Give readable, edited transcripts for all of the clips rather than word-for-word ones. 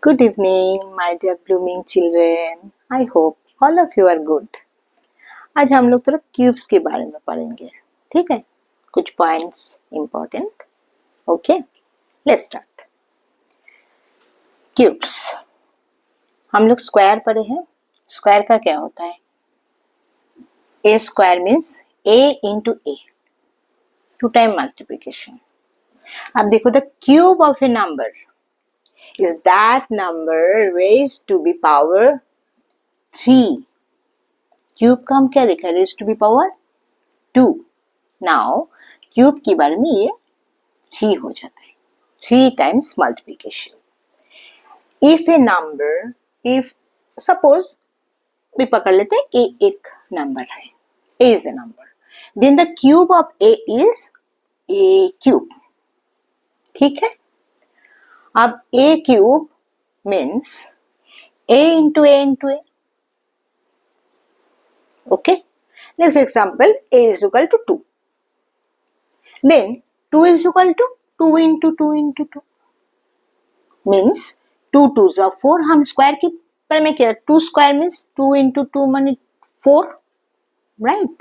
Good evening, my dear blooming children. I hope all of you are good. आज हम लोग थोड़ा cubes के बारे में पढ़ेंगे, ठीक है? कुछ points important. Okay, let's start. Cubes. हम लोग स्क्वायर पढ़े हैं. स्क्वायर का क्या होता है? ए स्क्वायर मीन्स ए इंटू ए, 2 टाइम मल्टीप्लिकेशन. अब देखो, the cube of A number is that number raised to be power 3. Cube का हम क्या देखा? raised to be power 2. now cube के बारे में ये 3 हो जाता है. 3 times multiplication. if a number, if suppose भी पकड़ लेते हैं कि एक नंबर है, a is a number, then the cube of a is a cube. ठीक है? अब a cube means a into a into a. Okay, next example, a is equal to 2. Then 2 is equal to 2 into 2 into 2 means 2 2s are 4. हम square की पर में क्या, 2 square means 2 into 2 माने 4, right?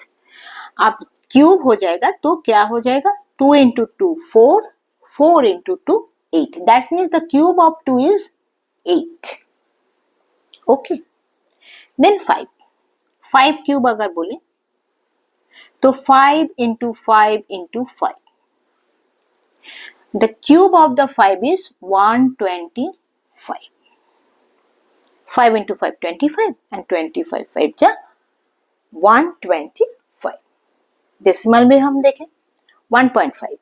अब क्यूब हो जाएगा तो क्या हो जाएगा? 2 into 2 4, 4 into 2 8. That means the cube of 2 is 8. Okay. Then 5. 5 cube अगर बोले तो 5 into 5 into 5. The cube of the 5 is 125. 5 into 5 25 and 25 5 जा 125. डेसिमल में हम देखें 1.5.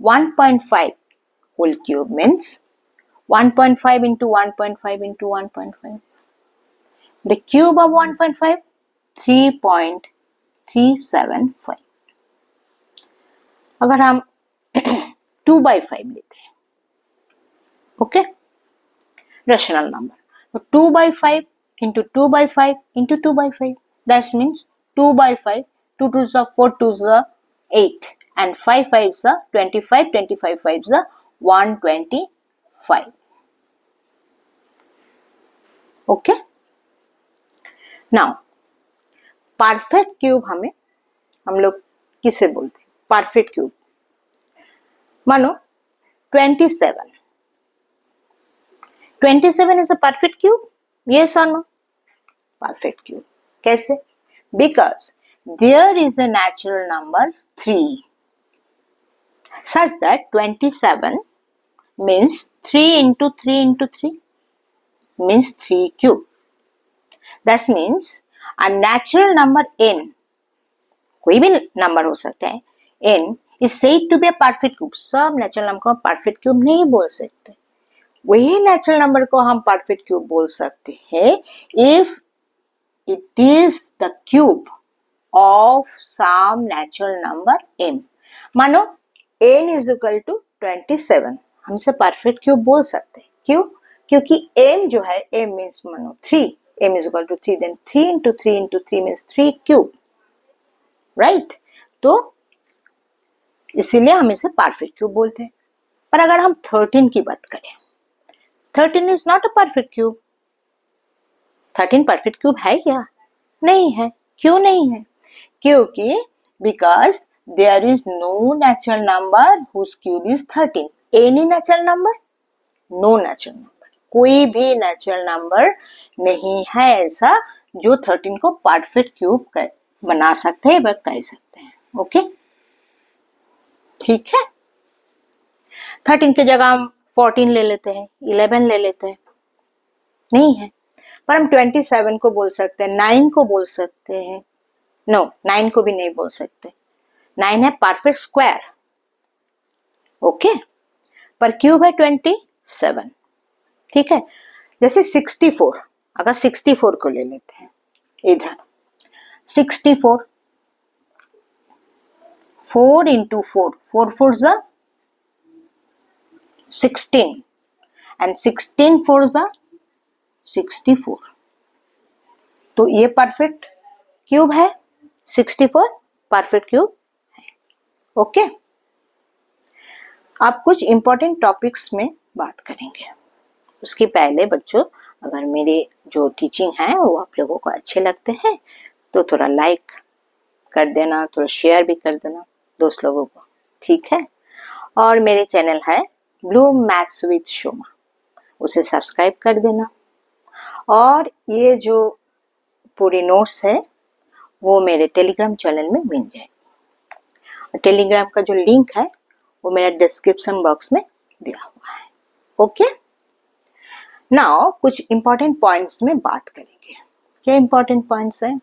1.5 whole cube means 1.5 into 1.5 into 1.5. The cube of 1.5 3.375. अगर हम 2 by 5 लेते हैं, ओके, रेशनल नंबर, तो 2 by 5 into 2 by 5 into 2 by 5. That means 2 by 5, 2 2s are 4, 2s are 8 and 5 5s are 25, 25 5s are 125. Okay, now perfect cube हम लोग किसे बोलते हैं? Perfect cube. मानो 27. 27 is a perfect cube. Yes और no? Perfect cube. कैसे? Because there is a natural number 3 such that 27 means 3 into 3 into 3 means 3 cube. That means a natural number n, कोई भी नंबर हो सकता है, n is said to be a perfect cube. सब natural number को perfect cube नहीं बोल सकते. वही नेचुरल नंबर को हम परफेक्ट क्यूब बोल सकते हैं if it is the cube of some natural number m. मानो n is equal to 27, हमसे परफेक्ट क्यूब बोल सकते हैं. क्यों? क्योंकि m जो है, m means मानो 3, m is equal to 3, then 3 into 3 into 3 means 3 cube, right? तो इसीलिए हम इसे परफेक्ट क्यूब बोलते हैं. पर अगर हम 13 की बात करें, 13 is not a perfect cube. 13 perfect cube है क्या? नहीं है. क्यों नहीं है? क्योंकि because there is no natural number whose cube is 13. Any natural number? No natural number. कोई भी natural number नहीं है ऐसा जो 13 को परफेक्ट क्यूब बना सकते हैं, कह सकते हैं. ओके, ठीक है. 13 की जगह हम 14 ले लेते हैं, 11 ले लेते हैं, नहीं है. पर हम 27 को बोल सकते हैं, 9 को बोल सकते हैं. नो, 9 को भी नहीं बोल सकते. 9 है परफेक्ट स्क्वायर. ओके, पर क्यूब है 27. ठीक है. जैसे 64, अगर 64 को ले लेते हैं, इधर 64, 4 into 4, 4 4s are 16 and 16 4s are 64. तो ये परफेक्ट क्यूब है. 64 परफेक्ट क्यूब है. ओके, अब कुछ इंपॉर्टेंट टॉपिक्स में बात करेंगे. उसके पहले बच्चों, अगर मेरे जो टीचिंग है वो आप लोगों को अच्छे लगते हैं तो थोड़ा लाइक कर देना, थोड़ा शेयर भी कर देना दोस्त लोगों को, ठीक है। और मेरे चैनल है ब्लूम मैथ्स विद शोमा, उसे सब्सक्राइब कर देना। और ये जो पूरी नोट्स है वो मेरे टेलीग्राम चैनल में मिल जाएगी। टेलीग्राम का जो लिंक है वो मेरा डिस्क्रिप्शन बॉक्स में दिया हुआ है। ओके, नाउ कुछ इंपॉर्टेंट पॉइंट्स में बात करेंगे। क्या इंपॉर्टेंट पॉइंट्स है?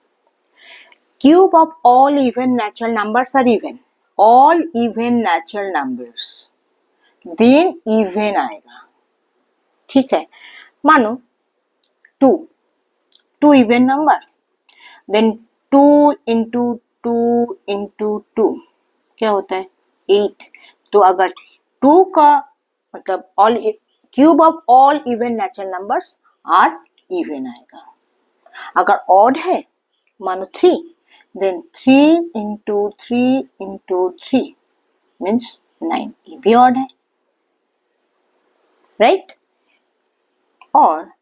Cube of all even natural numbers are even, all even natural numbers, then even आएगा, ठीक है। मानो two even number, then 2 into 2 क्या होता है? 8। तो अगर 2 का मतलब all cube of all even natural numbers are even आएगा। अगर ऑड है मानो 3, देन 3 इंटू 3 मीन्स 9, ये भी ऑड है, राइट। और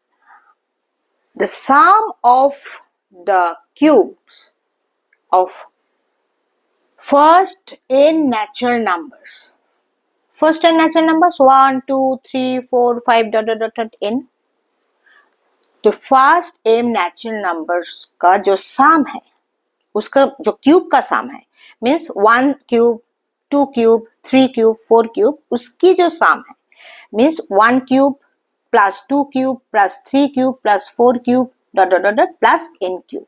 the sum of the cubes of first n natural numbers, 1, 2, 3, 4, 5 dot n, तो फर्स्ट m नेचुरल नंबर्स का जो सम है, उसका जो क्यूब का सम है, means 1 cube, 2 cube, 3 cube, 4 cube, उसकी जो सम है means 1 cube plus 2 cube plus 3 cube plus 4 cube dot plus n cube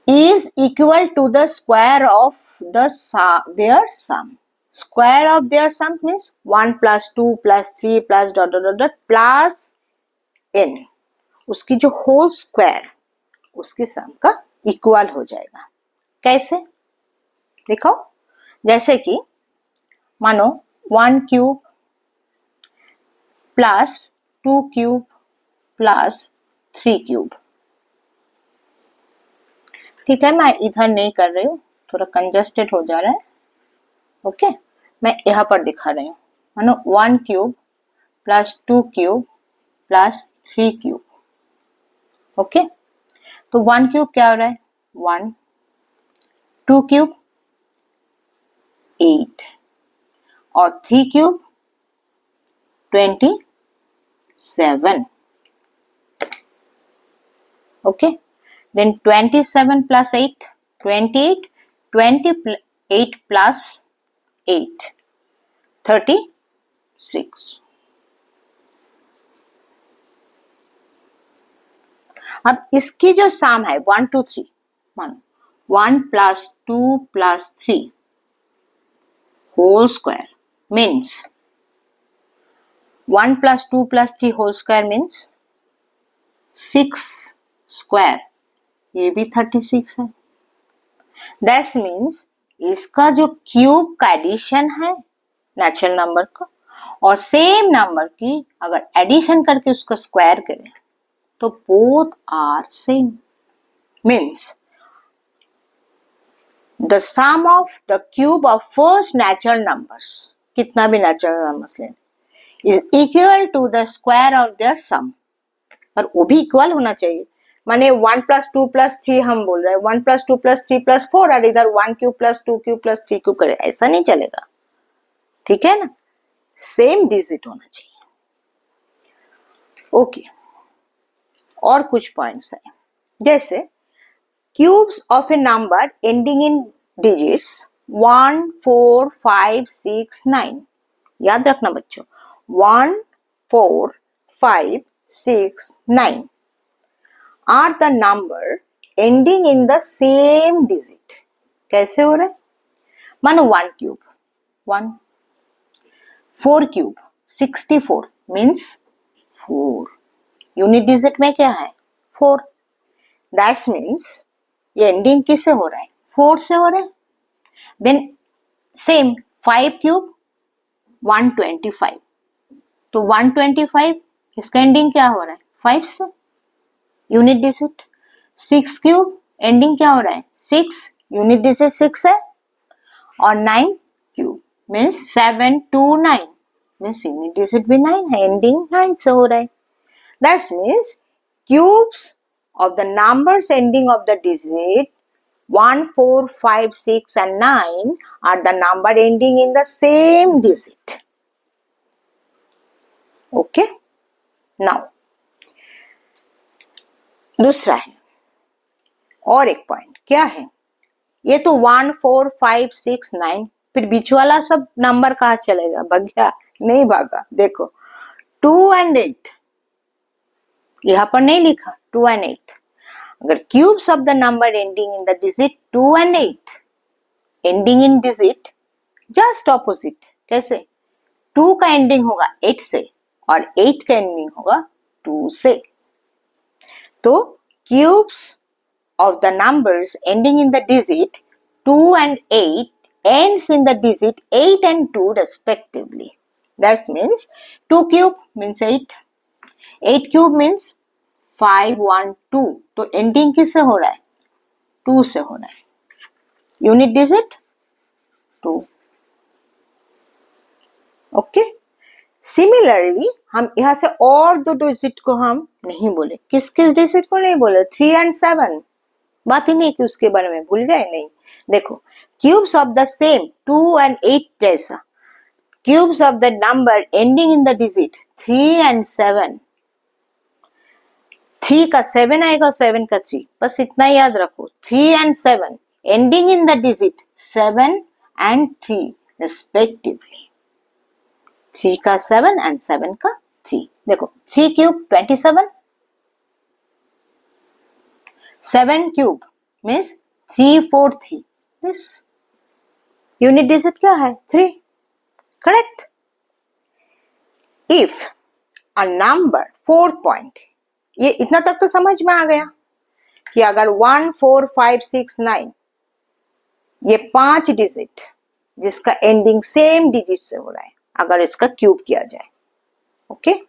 is equal to the square of their sum. Square of their sum means 1 plus 2 plus 3 plus dot plus n, उसकी जो whole square उसके सम का equal हो जाएगा। कैसे देखो, जैसे कि मानो 1 cube plus 2 cube plus 3 cube, ठीक है। मैं इधर नहीं कर रही हूँ, थोड़ा कंजस्टेड हो जा रहा है, ओके। मैं यहाँ पर दिखा रही हूँ, मानो 1 cube plus 2 cube plus 3 cube, okay. तो 1 क्यूब क्या हो रहा है? 1, 2 क्यूब 8 और 3 cube 27, okay. Then 27 plus 8, 28, 28 plus 8, 36. अब इसकी जो सम है 1 2 3, मानो 1 plus 2 plus 3 whole square means 1 plus 2 plus 3 whole square means 6 square, ये भी 36 है। दैट मीन्स इसका जो क्यूब का एडिशन है नेचुरल नंबर का और सेम नंबर की अगर एडिशन करके उसको स्क्वायर करें तो both are same, means the sum of the cube of first natural numbers, कितना भी नेचुरल नंबर्स लें, is equal to the square of their sum, और वो भी इक्वल होना चाहिए। माने 1 plus 2 plus 3 हम बोल रहे हैं 1 plus 2 plus 3 plus 4, और इधर 1 cube plus 2 cube plus 3 cube करे, ऐसा नहीं चलेगा, ठीक है ना। सेम डिजिट होना चाहिए, ओके। और कुछ पॉइंट्स हैं, जैसे cubes of A number ending in digits 1 4 5 6 9, याद रखना बच्चों, 1 4 5 6 9 are the number ending in the same digit. कैसे हो रहा है? मानो 1 cube 1, 4 cube 64 means 4, unit digit में क्या है? 4। दैट मीन्स ये एंडिंग किससे हो रहा है? 4 से हो रहा है। देन सेम 5 क्यूब 125, तो 125 इसका एंडिंग क्या हो रहा है? 5 से, यूनिट डिजिट। 6 क्यूब एंडिंग क्या हो रहा है? 6, यूनिट डिजिट 6 है। और 9 cube means 7 2 9, means unit digit भी 9 है, एंडिंग 9 से हो रहा है. That means cubes of the numbers ending of the digit 1, 4, 5, 6 and 9 are the number ending in the same digit. Okay? Now, दूसरा है और एक पॉइंट क्या है, ये तो 1, 4, 5, 6, 9, फिर बीच वाला सब नंबर कहाँ चलेगा, भाग गया? नहीं भागा. देखो 2 and 8 यहाँ पर नहीं लिखा, 2 and 8. अगर cubes of the number ending in the digit 2 and 8, ending in digit just opposite. कैसे? 2 का एंडिंग होगा 8 से और 8 का एंडिंग होगा 2 से. तो cubes of the numbers ending in the digit 2 and 8 ends in the digit 8 and 2 respectively. That means 2 cube means 8, 8 cube means 5, 1, 2. तो ending किससे हो रहा है? 2 से हो रहा है. Unit digit 2. ओके. सिमिलरली हम यहाँ से और दो डिजिट को हम नहीं बोले. किस किस डिजिट को नहीं बोले? 3 and 7. बात ही नहीं कि उसके बारे में भूल गए. नहीं. देखो cubes of the same 2 and 8 जैसा, cubes of the number ending in the digit 3 and 7. 3 का 7 आएगा और 7 का 3, बस इतना याद रखो. 3 and 7 ending in the digit 7 and 3 respectively. 3 का 7 and 7 का 3. देखो 3 cube 27, 7 cube means 3, 4, 3. This unit digit क्या है? 3. Correct. If a number, fourth point, ये इतना तक तो समझ में आ गया कि अगर 1, 4, 5, 6, 9 ये 5 डिजिट जिसका एंडिंग सेम डिजिट से हो रहा है, अगर इसका क्यूब किया जाए. ओके.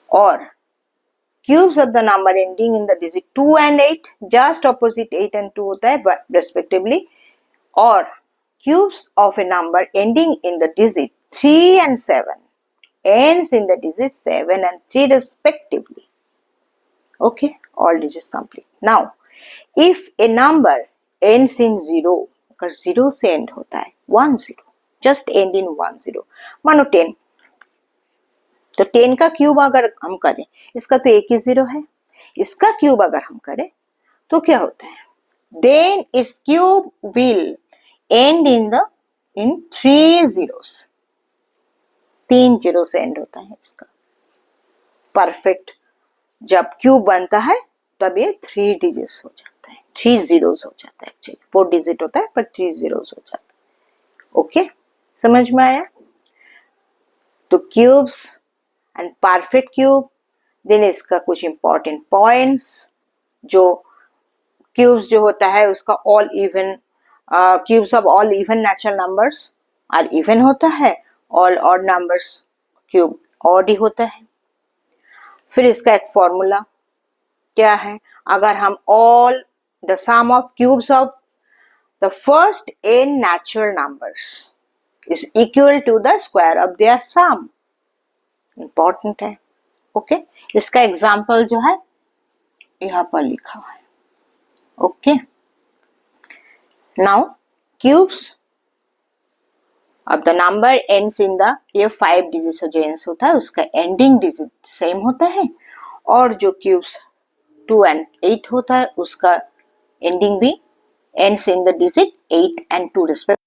और cubes of the number ending in the digit 2 and 8 just opposite 8 and 2 होता है रेस्पेक्टिवली. और cubes of A number ending in the digit 3 and 7 ends in the digits 7 and 3 respectively. Okay, all digits complete. Now, if a number ends in 0, अगर 0 से end होता है 1, 0, just end in 1, 0. मानो 10, तो 10 का क्यूब अगर हम करें, इसका तो एक ही 0 है, इसका क्यूब अगर हम करें तो क्या होता है? Then its cube will end in 3 zeros. 3 zero से एंड होता है इसका. परफेक्ट. जब क्यूब बनता है तब ये 3 डिजिट्स हो जाता है, 3 जीरोस हो जाता है. एक्चुअली 4 डिजिट होता है पर 3 जीरोस हो जाता है. ओके, समझ में आया? तो cubes and perfect cube. Then इसका कुछ इंपॉर्टेंट पॉइंट्स, जो क्यूब्स जो होता है उसका all even, cubes of all even natural numbers are even होता है, all odd numbers cube odd ही होता है. फिर इसका एक फॉर्मूला क्या है? अगर हम all the sum of cubes of the first n natural numbers is equal to the square of their sum. Important है. ओके. इसका एग्जाम्पल जो है यहाँ पर लिखा हुआ है. ओके. नाउ क्यूब्स अब the number ends in the, ये 5 डिजिट जो एंड्स होता है उसका एंडिंग डिजिट सेम होता है, और जो क्यूब्स 2 and 8 होता है उसका एंडिंग भी ends in the digit 8 and 2 respect.